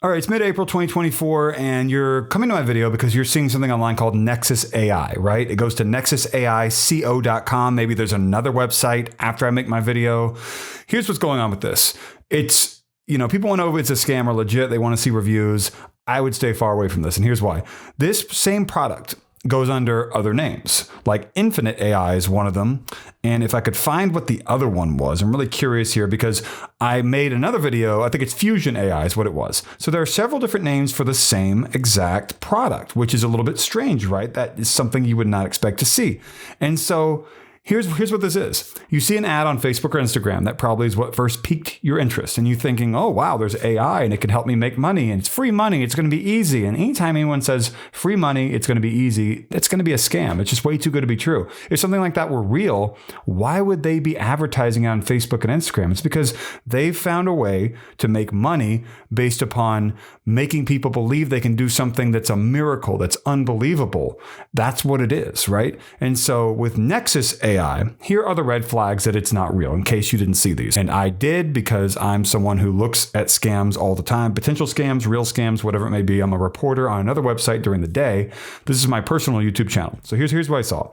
All right, it's mid-April 2024, and you're coming to my video because you're seeing something online called NexusAI, right? It goes to nexusaico.com. Maybe there's another website after I make my video. Here's what's going on with this. It's, people want to know if it's a scam or legit. They want to see reviews. I would stay far away from this, and here's why. This same product goes under other names, like Infinite AI is one of them. And if I could find what the other one was, I'm really curious here because I made another video. I think it's Fusion AI is what it was. So there are several different names for the same exact product, which is a little bit strange, right? That is something you would not expect to see. And so Here's what this is. You see an ad on Facebook or Instagram. That probably is what first piqued your interest. And you thinking, oh, wow, there's AI and it can help me make money and it's free money. It's going to be easy. And anytime anyone says free money, it's going to be easy, it's going to be a scam. It's just way too good to be true. If something like that were real, why would they be advertising on Facebook and Instagram? It's because they've found a way to make money based upon making people believe they can do something that's a miracle, that's unbelievable. That's what it is, right? And so with NexusAI, here are the red flags that it's not real in case you didn't see these. And I did because I'm someone who looks at scams all the time, potential scams, real scams, whatever it may be. I'm a reporter on another website during the day. This is my personal YouTube channel. So here's what I saw.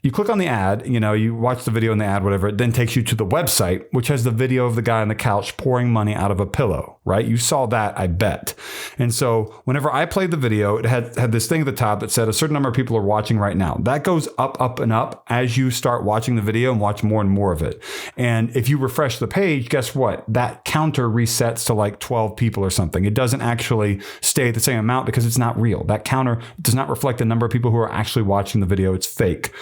You click on the ad, you watch the video in the ad, whatever, it then takes you to the website, which has the video of the guy on the couch pouring money out of a pillow, right? You saw that, I bet. And so whenever I played the video, it had this thing at the top that said a certain number of people are watching right now. That goes up, up, and up as you start watching the video and watch more and more of it. And if you refresh the page, guess what? That counter resets to like 12 people or something. It doesn't actually stay at the same amount because it's not real. That counter does not reflect the number of people who are actually watching the video. It's fake.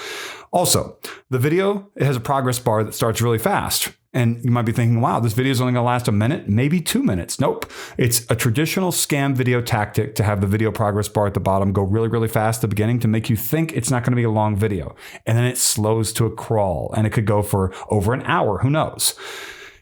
Also, the video, it has a progress bar that starts really fast. And you might be thinking, wow, this video is only going to last a minute, maybe 2 minutes. Nope. It's a traditional scam video tactic to have the video progress bar at the bottom go really, really fast at the beginning to make you think it's not going to be a long video. And then it slows to a crawl and it could go for over an hour. Who knows?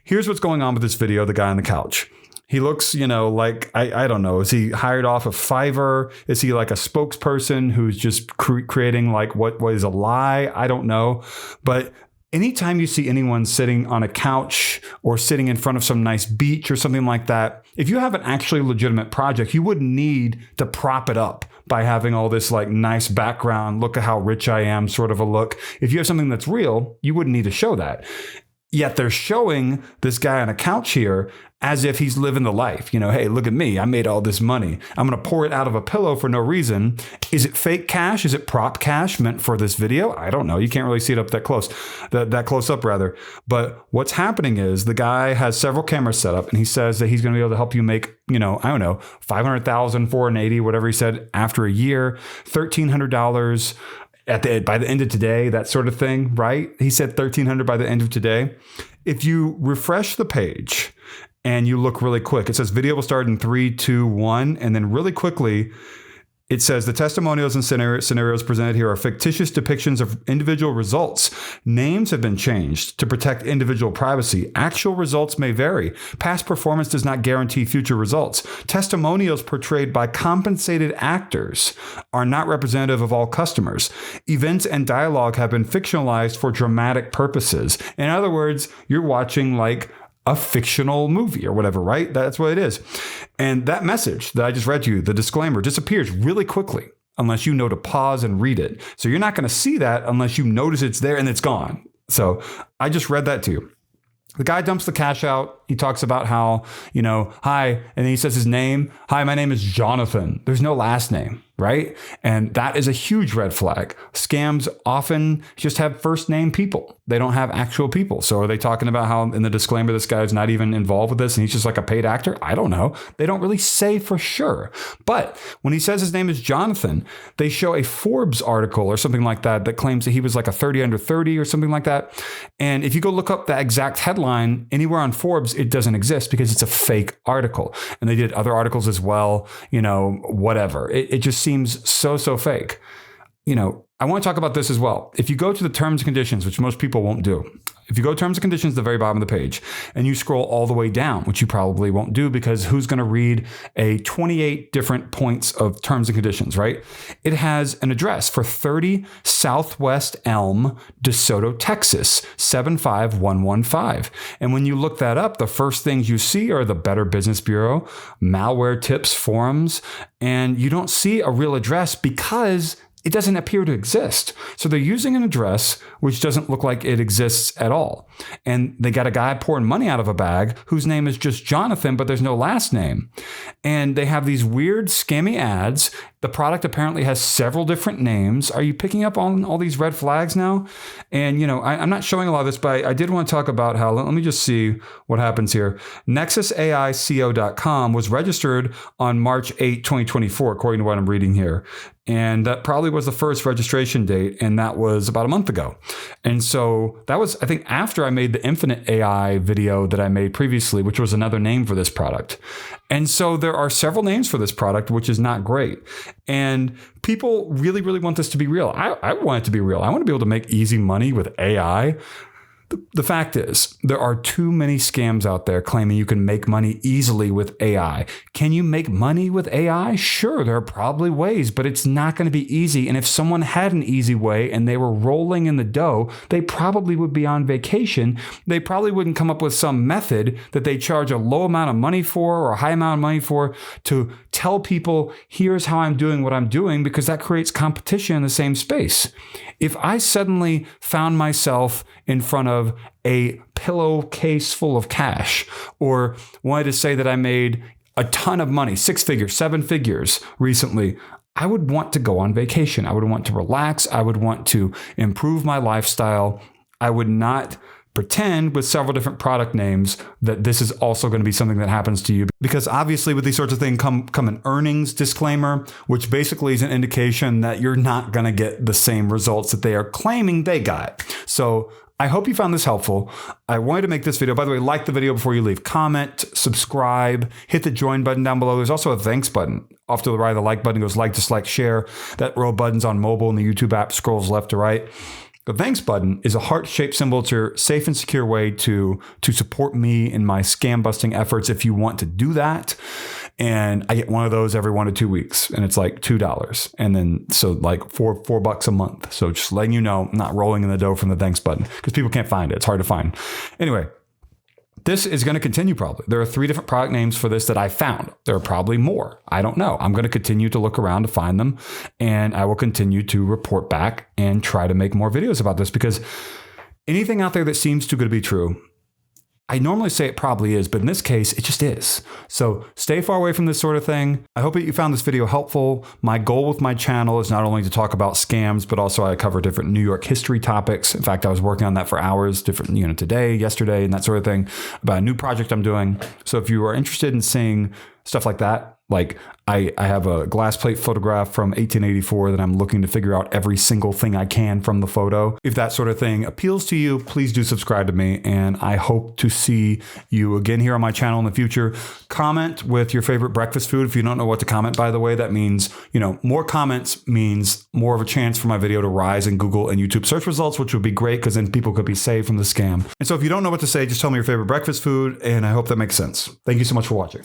Here's what's going on with this video, the guy on the couch. He looks, like, I don't know. Is he hired off of Fiverr? Is he like a spokesperson who's just creating like what is a lie? I don't know. But anytime you see anyone sitting on a couch or sitting in front of some nice beach or something like that, if you have an actually legitimate project, you wouldn't need to prop it up by having all this like nice background, look at how rich I am sort of a look. If you have something that's real, you wouldn't need to show that. Yet they're showing this guy on a couch here as if he's living the life. Hey, look at me. I made all this money. I'm going to pour it out of a pillow for no reason. Is it fake cash? Is it prop cash meant for this video? I don't know. You can't really see it up that close, that close up rather. But what's happening is the guy has several cameras set up and he says that he's going to be able to help you make, I don't know, 500,000, 480, whatever he said after a year, $1,300 by the end of today, that sort of thing, right? He said $1,300 by the end of today. If you refresh the page and you look really quick, it says video will start in 3, 2, 1. And then really quickly, it says the testimonials and scenarios presented here are fictitious depictions of individual results. Names have been changed to protect individual privacy. Actual results may vary. Past performance does not guarantee future results. Testimonials portrayed by compensated actors are not representative of all customers. Events and dialogue have been fictionalized for dramatic purposes. In other words, you're watching like a fictional movie or whatever, right? That's what it is. And that message that I just read to you, the disclaimer, disappears really quickly unless you know to pause and read it. So you're not going to see that unless you notice it's there and it's gone. So I just read that to you. The guy dumps the cash out. He talks about how, hi, and then he says his name. Hi, my name is Jonathan. There's no last name, right? And that is a huge red flag. Scams often just have first name people. They don't have actual people. So are they talking about how in the disclaimer, this guy's not even involved with this and he's just like a paid actor? I don't know. They don't really say for sure. But when he says his name is Jonathan, they show a Forbes article or something like that that claims that he was like a 30 under 30 or something like that. And if you go look up the exact headline anywhere on Forbes, it doesn't exist because it's a fake article. And they did other articles as well, whatever. It just seems so fake. I want to talk about this as well. If you go to the terms and conditions, which most people won't do, If you go to terms and conditions at the very bottom of the page and you scroll all the way down, which you probably won't do because who's going to read a 28 different points of terms and conditions, right? It has an address for 30 Southwest Elm, DeSoto, Texas, 75115. And when you look that up, the first things you see are the Better Business Bureau, malware tips, forums, and you don't see a real address because it doesn't appear to exist. So they're using an address which doesn't look like it exists at all. And they got a guy pouring money out of a bag whose name is just Jonathan, but there's no last name. And they have these weird scammy ads. The product apparently has several different names. Are you picking up on all these red flags now? And, you know, I'm not showing a lot of this, but I did want to talk about how, let me just see what happens here. NexusAI.co.com was registered on March 8, 2024, according to what I'm reading here. And that probably was the first registration date. And that was about a month ago. And so that was, I think, after I made the Infinite AI video that I made previously, which was another name for this product. And so there are several names for this product, which is not great. And people really, really want this to be real. I want it to be real. I want to be able to make easy money with AI. The fact is, there are too many scams out there claiming you can make money easily with AI. Can you make money with AI? Sure, there are probably ways, but it's not going to be easy. And if someone had an easy way and they were rolling in the dough, they probably would be on vacation. They probably wouldn't come up with some method that they charge a low amount of money for or a high amount of money for to tell people, here's how I'm doing what I'm doing, because that creates competition in the same space. If I suddenly found myself in front of a pillowcase full of cash or wanted to say that I made a ton of money, 6 figures, 7 figures recently, I would want to go on vacation. I would want to relax. I would want to improve my lifestyle. I would not pretend with several different product names that this is also going to be something that happens to you. Because obviously with these sorts of things come an earnings disclaimer, which basically is an indication that you're not going to get the same results that they are claiming they got. So I hope you found this helpful. I wanted to make this video. By the way, like the video before you leave. Comment, subscribe, hit the join button down below. There's also a thanks button. Off to the right of the like button goes like, dislike, share. That row of buttons on mobile and the YouTube app scrolls left to right. The thanks button is a heart-shaped symbol. It's your safe and secure way to support me in my scam busting efforts if you want to do that. And I get one of those every 1 to 2 weeks, and it's like $2. And then so like $4 a month. So just letting you know, I'm not rolling in the dough from the thanks button because people can't find it. It's hard to find. Anyway, this is going to continue probably. There are 3 different product names for this that I found. There are probably more. I don't know. I'm going to continue to look around to find them, and I will continue to report back and try to make more videos about this because anything out there that seems too good to be true, I normally say it probably is, but in this case, it just is. So stay far away from this sort of thing. I hope that you found this video helpful. My goal with my channel is not only to talk about scams, but also I cover different New York history topics. In fact, I was working on that for hours, different, today, yesterday, and that sort of thing about a new project I'm doing. So if you are interested in seeing stuff like that, like I have a glass plate photograph from 1884 that I'm looking to figure out every single thing I can from the photo. If that sort of thing appeals to you, please do subscribe to me. And I hope to see you again here on my channel in the future. Comment with your favorite breakfast food. If you don't know what to comment, by the way, that means, more comments means more of a chance for my video to rise in Google and YouTube search results, which would be great because then people could be saved from the scam. And so if you don't know what to say, just tell me your favorite breakfast food. And I hope that makes sense. Thank you so much for watching.